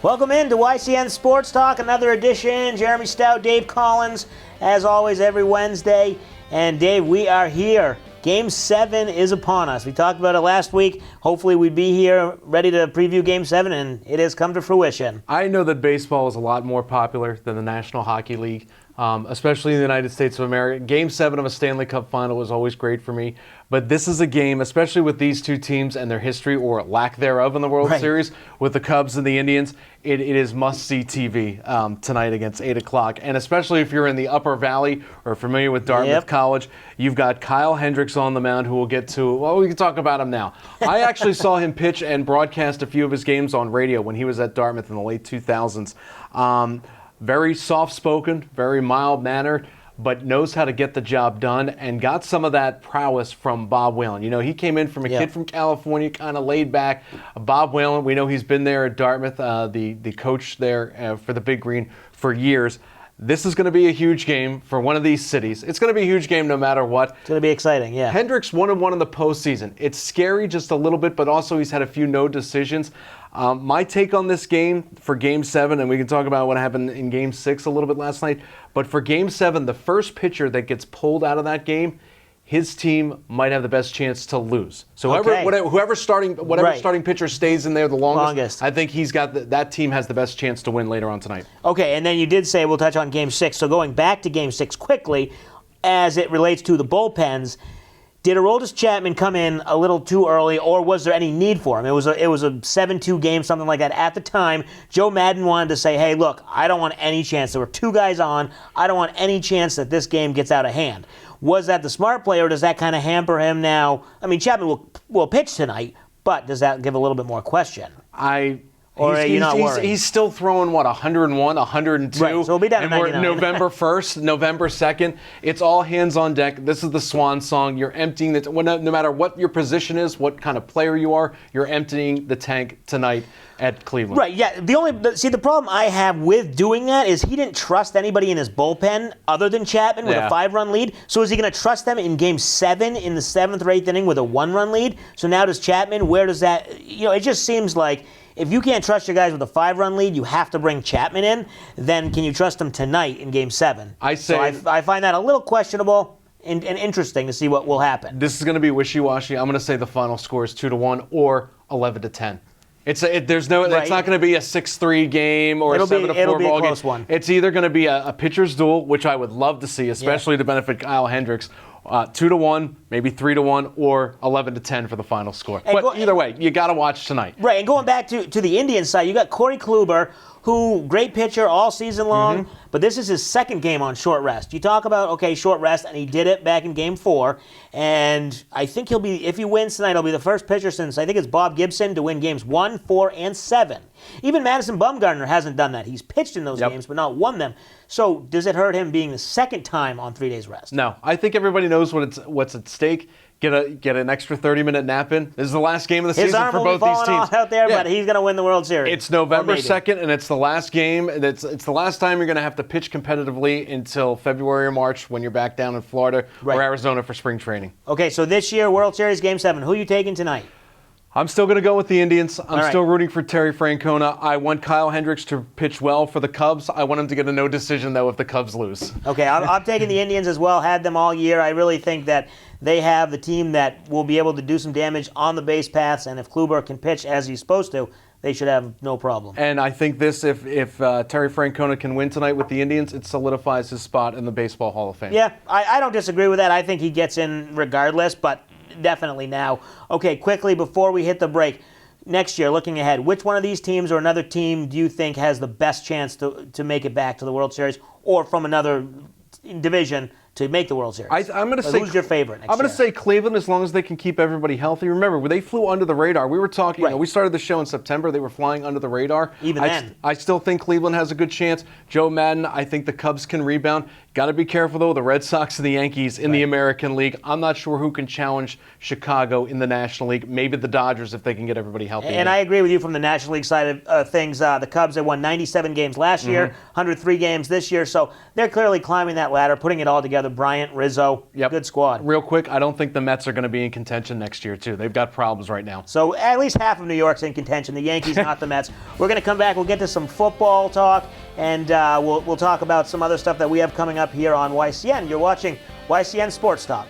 Welcome into YCN Sports Talk, another edition. Jeremy Stout, Dave Collins, as always, every Wednesday. And Dave, we are here. Game 7 is upon us. We talked about it last week. Hopefully we'd be here ready to preview Game 7, and it has come to fruition. I know that baseball is a lot more popular than the National Hockey League, especially in the United States of America. Game 7 of a Stanley Cup final was always great for me. But this is a game, especially with these two teams and their history or lack thereof in the World Series, with the Cubs and the Indians, it is must-see TV tonight against 8 o'clock. And especially if you're in the Upper Valley or familiar with Dartmouth College, you've got Kyle Hendricks on the mound who we'll get to. Well, we can talk about him now. I actually saw him pitch and broadcast a few of his games on radio when he was at Dartmouth in the late 2000s. Very soft-spoken, very mild-mannered, but knows how to get the job done and got some of that prowess from Bob Whalen. You know, he came in from a kid from California, kind of laid back. Bob Whalen, we know he's been there at Dartmouth, the coach there for the Big Green for years. This is going to be a huge game for one of these cities. It's going to be a huge game no matter what. It's going to be exciting, yeah. Hendricks 1-1 in the postseason. It's scary just a little bit, but also he's had a few no decisions. My take on this game for Game 7, and we can talk about what happened in Game 6 a little bit last night, but for Game 7, the first pitcher that gets pulled out of that game, his team might have the best chance to lose. So whoever starting pitcher stays in there the longest. I think he's got that team has the best chance to win later on tonight. Okay, and then you did say we'll touch on Game 6. So going back to Game 6 quickly, as it relates to the bullpens, did Aroldis Chapman come in a little too early, or was there any need for him? It was a 7-2 game, something like that. At the time, Joe Madden wanted to say, hey, look, I don't want any chance. There were 2 guys on. I don't want any chance that this game gets out of hand. Was that the smart play, or does that kind of hamper him now? I mean, Chapman will pitch tonight, but does that give a little bit more question? He's still throwing, 101, 102? Right, so he'll be down to 99. November 1st, November 2nd. It's all hands on deck. This is the swan song. You're emptying no matter what your position is, what kind of player you are, you're emptying the tank tonight at Cleveland. Right, yeah. The problem I have with doing that is he didn't trust anybody in his bullpen other than Chapman with a 5-run lead. So is he going to trust them in Game 7 in the 7th or 8th inning with a 1-run lead? So now does Chapman, where does that, it just seems like if you can't trust your guys with a 5-run lead, you have to bring Chapman in. Then can you trust him tonight in Game 7? I find that a little questionable and interesting to see what will happen. This is going to be wishy-washy. I'm going to say the final score is 2-1 or 11-10. It's not going to be a 6-3 game or a 7-4 ball game. It'll be a close one. It's either going to be a pitcher's duel, which I would love to see, especially to benefit Kyle Hendricks. 2-1, maybe 3-1, or 11-10 for the final score. But either way, you got to watch tonight. Right, and going back to the Indians side, you got Corey Kluber, who, great pitcher all season long, but this is his second game on short rest. You talk about, short rest, and he did it back in Game 4, and I think he'll be, if he wins tonight, he'll be the first pitcher since, I think it's Bob Gibson, to win Games 1, 4, and 7. Even Madison Bumgarner hasn't done that. He's pitched in those games, but not won them. So does it hurt him being the second time on 3 days rest? No. I think everybody knows what's at stake. Get an extra 30-minute nap in. This is the last game of the season for both these teams. Out there, but he's going to win the World Series. It's November 2nd, and it's the last game. It's the last time you're going to have to pitch competitively until February or March when you're back down in Florida or Arizona for spring training. Okay, so this year, World Series Game 7. Who are you taking tonight? I'm still going to go with the Indians. I'm still rooting for Terry Francona. I want Kyle Hendricks to pitch well for the Cubs. I want him to get a no decision, though, if the Cubs lose. Okay, I'm taking the Indians as well. Had them all year. I really think that they have the team that will be able to do some damage on the base paths, and if Kluber can pitch as he's supposed to, they should have no problem. And I think if Terry Francona can win tonight with the Indians, it solidifies his spot in the Baseball Hall of Fame. Yeah, I don't disagree with that. I think he gets in regardless, but definitely now. Okay, quickly before we hit the break, next year, looking ahead, which one of these teams or another team do you think has the best chance to make it back to the World Series, or from another division to make the World Series? I'm going to say, who's your favorite next year? I'm going to say Cleveland, as long as they can keep everybody healthy. Remember, when they flew under the radar, we were talking, we started the show in September, they were flying under the radar. Even then. I still think Cleveland has a good chance. Joe Madden, I think the Cubs can rebound. Got to be careful, though. The Red Sox and the Yankees in the American League. I'm not sure who can challenge Chicago in the National League. Maybe the Dodgers if they can get everybody healthy. And I agree with you from the National League side of things. The Cubs, they won 97 games last year, 103 games this year. So they're clearly climbing that ladder, putting it all together. Bryant, Rizzo, good squad. Real quick, I don't think the Mets are going to be in contention next year, too. They've got problems right now. So at least half of New York's in contention. The Yankees, not the Mets. We're going to come back. We'll get to some football talk, and we'll talk about some other stuff that we have coming up here on YCN. You're watching YCN Sports Talk.